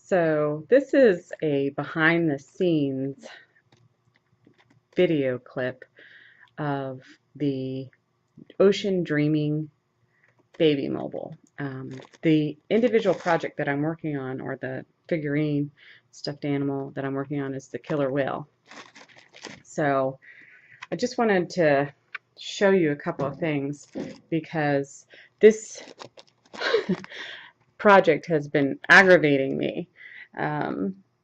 So this is a behind the scenes video clip of the Ocean Dreaming baby mobile. The individual project that I'm working on, or the figurine stuffed animal that I'm working on, is the killer whale. So I just wanted to show you a couple of things because this project has been aggravating me.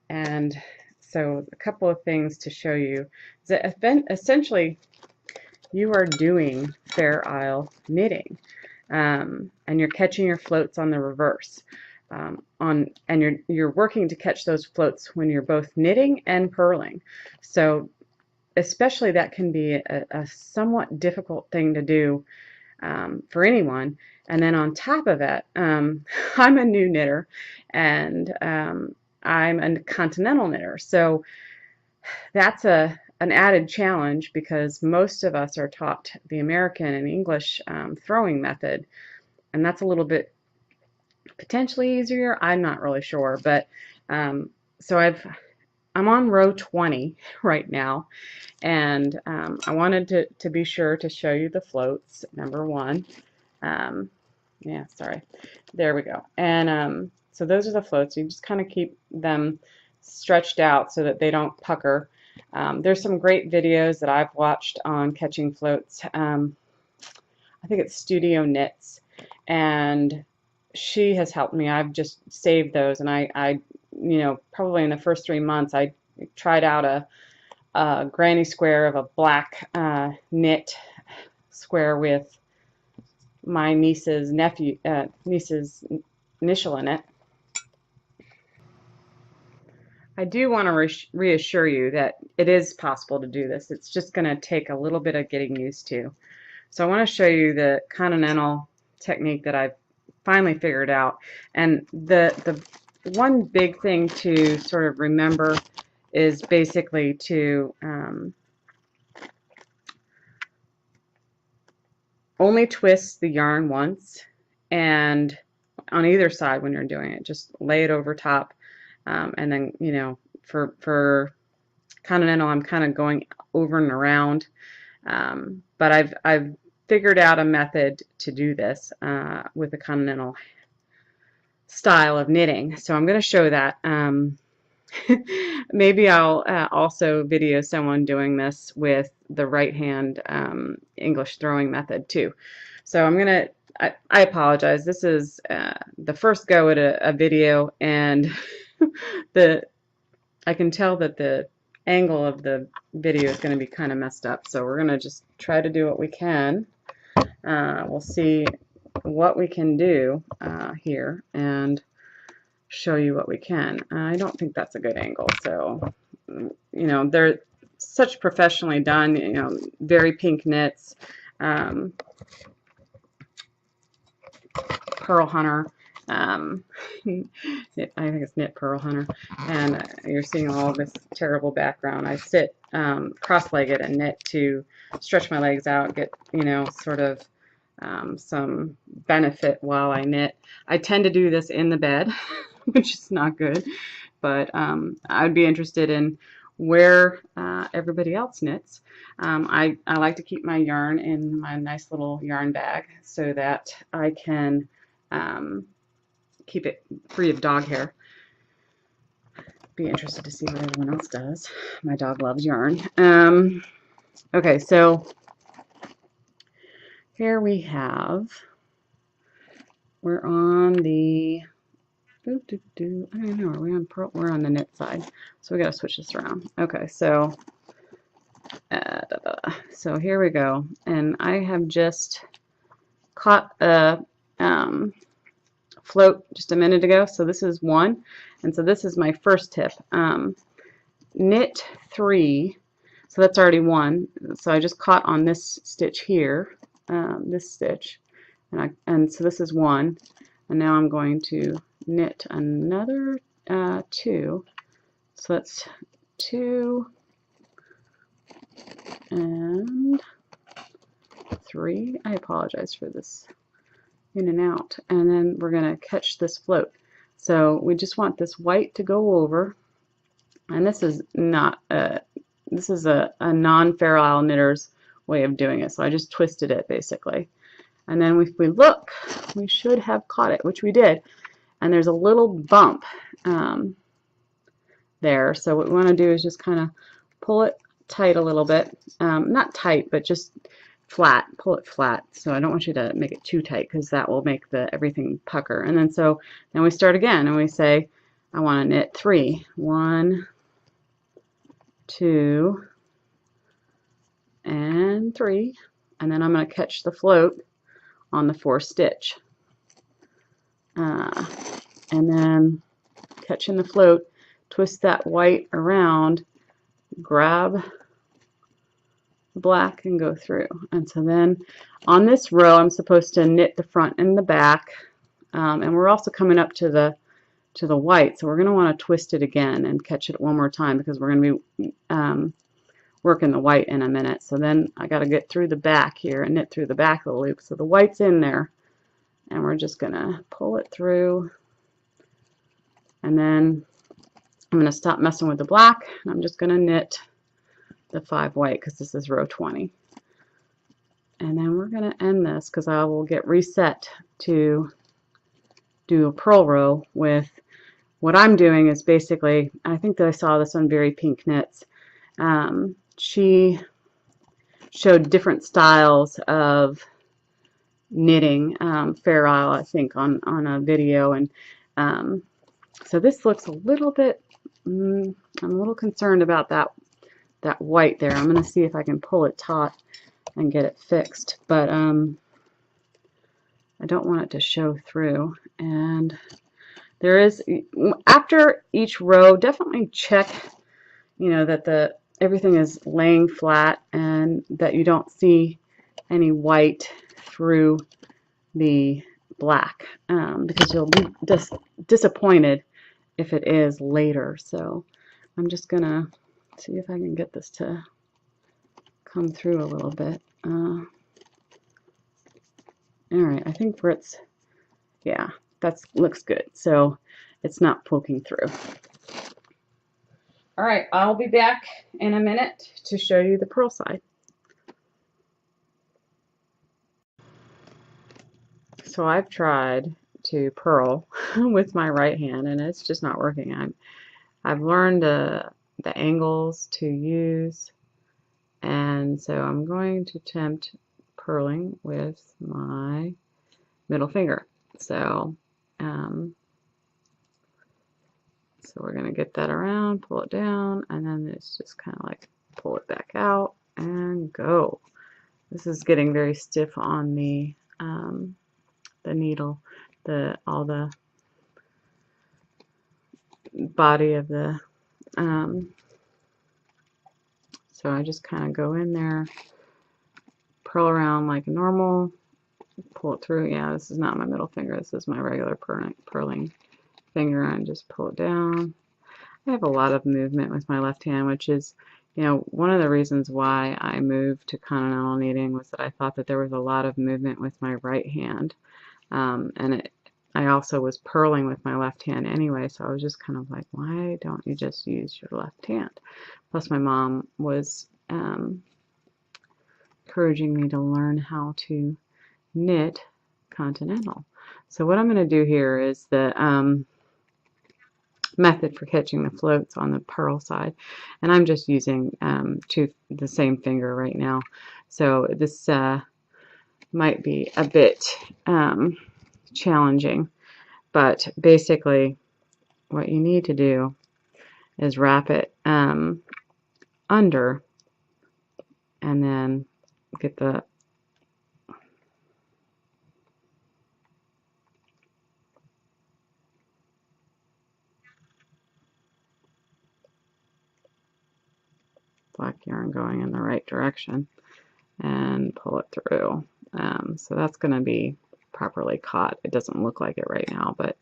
And so a couple of things to show you. Essentially, you are doing Fair Isle knitting, and you're catching your floats on the reverse. And you're working to catch those floats when you're both knitting and purling. So especially that can be a somewhat difficult thing to do for anyone. And then on top of it, I'm a new knitter, and I'm a continental knitter. So that's an added challenge because most of us are taught the American and English throwing method, and that's a little bit potentially easier. I'm not really sure, but so I'm on row 20 right now, and I wanted to be sure to show you the floats, number one. Yeah, sorry. There we go. And so those are the floats. You just kind of keep them stretched out so that they don't pucker. There's some great videos that I've watched on catching floats. I think it's Studio Knits, and she has helped me. I've just saved those, and I probably in the first 3 months, I tried out a granny square of a black knit square with my niece's initial in it. I do want to reassure you that it is possible to do this. It's just going to take a little bit of getting used to. So I want to show you the continental technique that I've finally figured out. And the one big thing to sort of remember is basically to only twist the yarn once, and on either side when you're doing it, just lay it over top, and then for continental I'm kind of going over and around, but I've figured out a method to do this with the continental style of knitting, so I'm going to show that. Maybe I'll also video someone doing this with the right hand English throwing method too. So I'm gonna, I apologize, this is the first go at a video, and I can tell that the angle of the video is going to be kind of messed up, so we're going to just try to do what we can. We'll see what we can do here and show you what we can. I don't think that's a good angle, so they're such professionally done, very pink knits, Pearl Hunter, I think it's Knit Pearl Hunter, and you're seeing all of this terrible background. I sit cross-legged and knit to stretch my legs out, get sort of some benefit while I knit. I tend to do this in the bed, which is not good, but I'd be interested in where everybody else knits. I like to keep my yarn in my nice little yarn bag so that I can keep it free of dog hair. Be interested to see what everyone else does. My dog loves yarn. Okay, so here we have, we're on the, I don't know, are we on pearl? We're on the knit side, so we got to switch this around. Okay, so so here we go, and I have just caught a float just a minute ago, so this is one, and so this is my first tip. Knit 3, so that's already one, so I just caught on this stitch here, this stitch, and so this is one, and now I'm going to knit another 2, so that's 2 and 3. I apologize for this in and out, and then we're going to catch this float. So we just want this white to go over, and this is not a non-Fair Isle knitter's way of doing it. So I just twisted it basically. And then if we look, we should have caught it, which we did. And there's a little bump there. So what we want to do is just kind of pull it tight a little bit. Not tight, but just flat. Pull it flat. So I don't want you to make it too tight because that will make everything pucker. And then we start again and we say, I want to knit 3. 1, 2, and 3. And then I'm going to catch the float on the 4th stitch. And then catching the float, twist that white around, grab the black and go through. And so then on this row I'm supposed to knit the front and the back, and we're also coming up to the white, so we're going to want to twist it again and catch it one more time because we're going to be working the white in a minute. So then I got to get through the back here and knit through the back of the loop. So the white's in there, and we're just going to pull it through, and then I'm going to stop messing with the black, and I'm just going to knit the 5 white because this is row 20. And then we're going to end this because I will get reset to do a purl row with what I'm doing is basically, I think that I saw this on Very Pink Knits. She showed different styles of knitting, Fair Isle, I think, on a video, and so this looks a little bit, I'm a little concerned about that white there. I'm going to see if I can pull it taut and get it fixed, but I don't want it to show through. And there is, after each row, definitely check, that everything is laying flat and that you don't see any white through the black, because you'll be disappointed if it is later. So I'm just gonna see if I can get this to come through a little bit. Alright, I think where it's, yeah, that looks good. So it's not poking through. Alright, I'll be back in a minute to show you the purl side. So I've tried to purl with my right hand and it's just not working. I've learned the angles to use, and so I'm going to attempt purling with my middle finger. So we're going to get that around, pull it down, and then it's just kind of like pull it back out and go. This is getting very stiff on the needle, all the body of the, so I just kind of go in there, purl around like normal, pull it through. Yeah, this is not my middle finger, this is my regular purling finger, and just pull it down. I have a lot of movement with my left hand, which is, one of the reasons why I moved to continental knitting was that I thought that there was a lot of movement with my right hand, and I also was purling with my left hand anyway, so I was just kind of like, why don't you just use your left hand? Plus my mom was encouraging me to learn how to knit continental. So what I'm going to do here is the method for catching the floats on the purl side, and I'm just using the same finger right now, so this might be a bit challenging, but basically what you need to do is wrap it under and then get the black yarn going in the right direction and pull it through. So that's going to be properly caught. It doesn't look like it right now, but it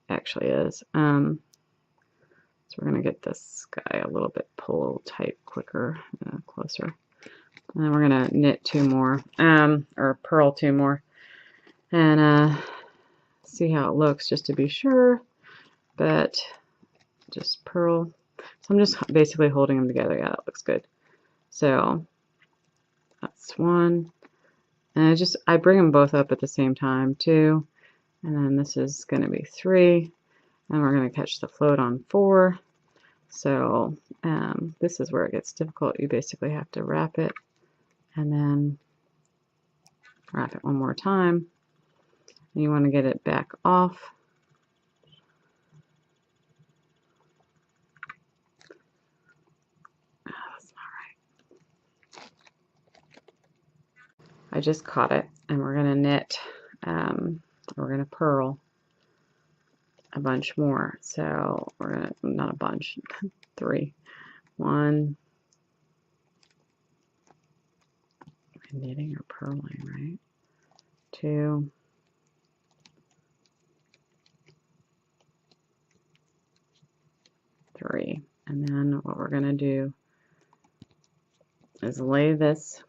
actually is. So we're going to get this guy a little bit pull tight quicker, closer. And then we're going to knit 2 more, or purl 2 more, and see how it looks just to be sure. but just purl. So I'm just basically holding them together. Yeah, that looks good. So that's one. And I bring them both up at the same time, 2. And then this is going to be 3. And we're going to catch the float on 4. So this is where it gets difficult. You basically have to wrap it and then wrap it one more time. And you want to get it back off. Oh, that's not right. I just caught it, and we're going to knit, we're going to purl a bunch more. So we're going to, not a bunch, 3. 1, knitting or purling, right? 2, 3. And then what we're going to do is lay this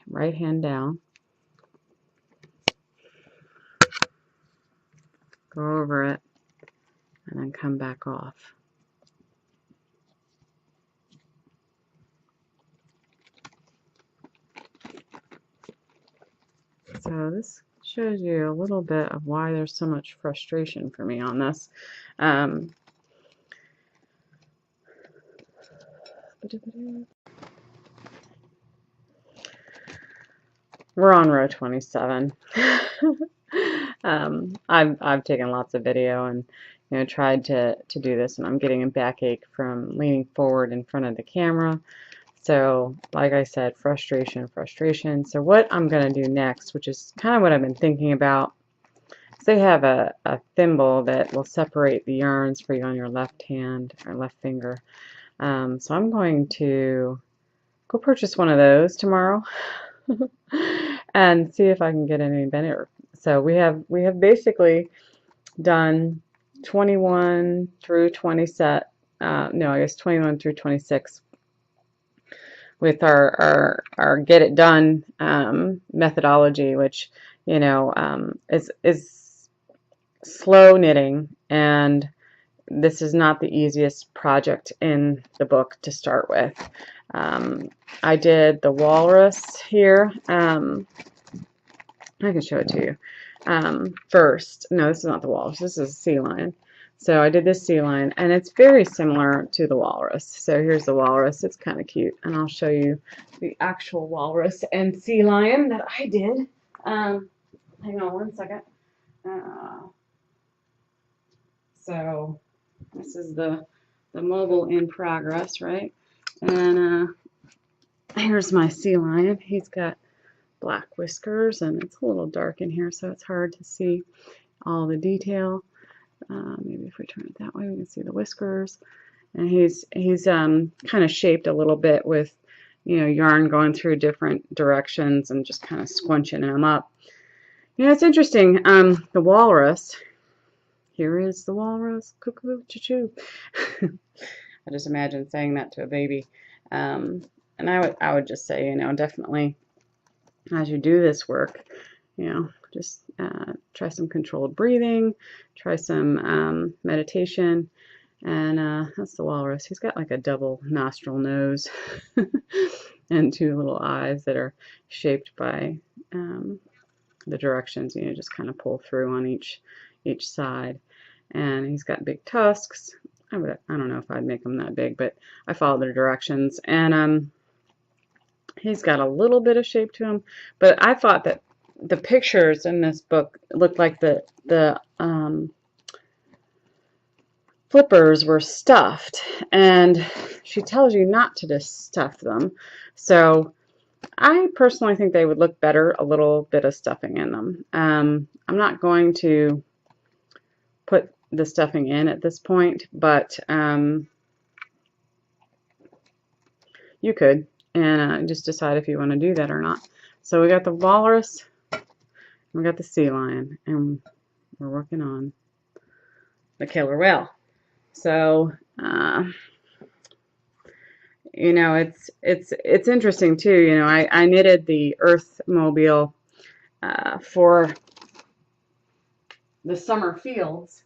right hand down, go over it, and then come back off. So this shows you a little bit of why there's so much frustration for me on this. We're on row 27. I've taken lots of video and tried to do this, and I'm getting a backache from leaning forward in front of the camera. So like I said, frustration. So what I'm going to do next, which is kind of what I've been thinking about, is they have a thimble that will separate the yarns for you on your left hand or left finger. So I'm going to go purchase one of those tomorrow and see if I can get any better. So we have basically done 21 through 20 set, no, I guess 21 through 26 with our get it done methodology, which is slow knitting, and this is not the easiest project in the book to start with. I did the walrus here. I can show it to you first. No, this is not the walrus. This is a sea lion. So I did this sea lion, and it's very similar to the walrus. So here's the walrus. It's kind of cute, and I'll show you the actual walrus and sea lion that I did. Hang on one second. So this is the mobile in progress, right? And here's my sea lion. He's got black whiskers, and it's a little dark in here, so it's hard to see all the detail. Maybe if we turn it that way, we can see the whiskers. And he's kind of shaped a little bit with, yarn going through different directions and just kind of squunching him up. It's interesting. The walrus. Here is the walrus. Cuckoo, choo-choo. I just imagine saying that to a baby. And I would just say, definitely as you do this work, just try some controlled breathing, try some meditation, and that's the walrus. He's got like a double nostril nose and 2 little eyes that are shaped by the directions. Just kind of pull through on each side, and he's got big tusks. I don't know if I'd make them that big, but I follow the directions, and he's got a little bit of shape to him, but I thought that the pictures in this book looked like the flippers were stuffed, and she tells you not to just stuff them. So I personally think they would look better a little bit of stuffing in them. I'm not going to put the stuffing in at this point, but you could, and just decide if you want to do that or not. So we got the walrus, we got the sea lion, and we're working on the killer whale. So it's interesting too. I knitted the Earth Mobile for the summer fields,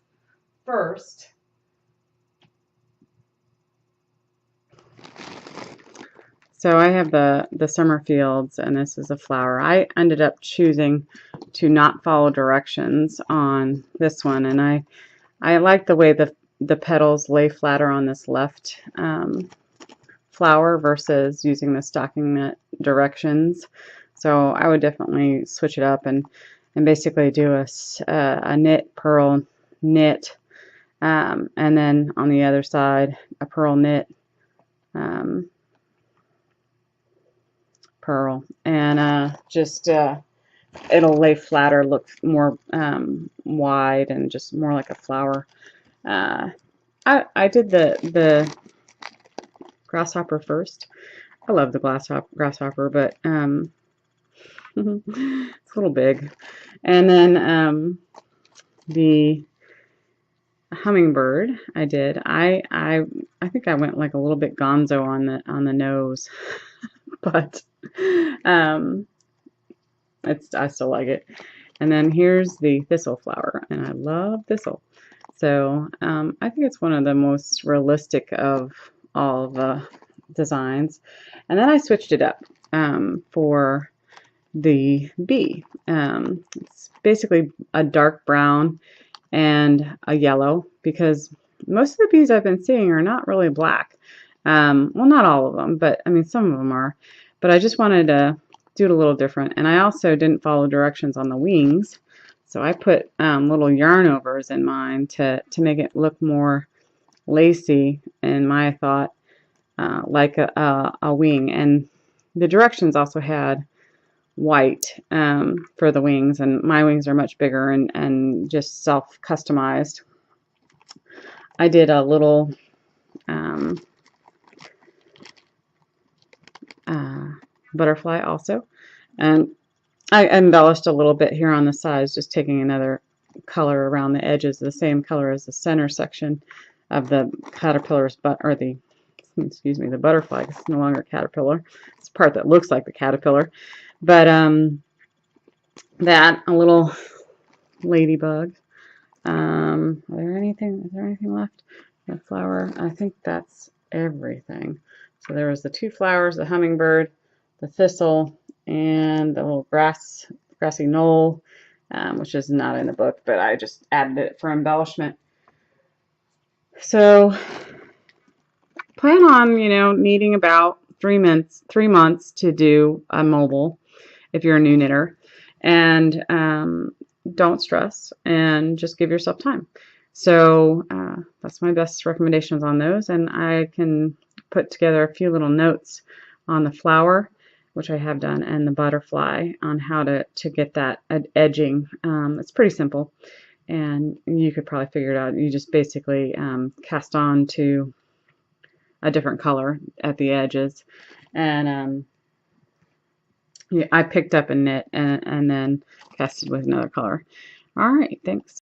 first, so I have the summer fields, and this is a flower. I ended up choosing to not follow directions on this one, and I like the way the petals lay flatter on this left flower versus using the stocking knit directions. So I would definitely switch it up and basically do a knit, purl, knit, and then on the other side a purl, knit, purl, and just it'll lay flatter, look more wide, and just more like a flower. I did the grasshopper first. I love the grasshopper, but it's a little big. And then the hummingbird I did. I think I went like a little bit gonzo on the nose, but I still like it. And then here's the thistle flower, and I love thistle. So I think it's one of the most realistic of all the designs. And then I switched it up for the bee. It's basically a dark brown and a yellow, because most of the bees I've been seeing are not really black. Well, not all of them, but I mean some of them are. But I just wanted to do it a little different, and I also didn't follow directions on the wings. So I put little yarn overs in mine to make it look more lacy, in my thought, like a wing. And the directions also had white for the wings, and my wings are much bigger and just self-customized. I did a little butterfly also, and I embellished a little bit here on the sides, just taking another color around the edges, the same color as the center section of the caterpillar's the butterfly. It's no longer a caterpillar. It's a part that looks like the caterpillar. But that, a little ladybug. Is there anything left? The flower. I think that's everything. So there was the two flowers, the hummingbird, the thistle, and the little grassy knoll, which is not in the book, but I just added it for embellishment. So plan on, needing about 3 months to do a mobile if you're a new knitter, and don't stress and just give yourself time. So that's my best recommendations on those, and I can put together a few little notes on the flower, which I have done, and the butterfly, on how to get that edging. It's pretty simple, and you could probably figure it out. You just basically cast on to a different color at the edges, and I picked up a knit and then casted with another color. All right, thanks.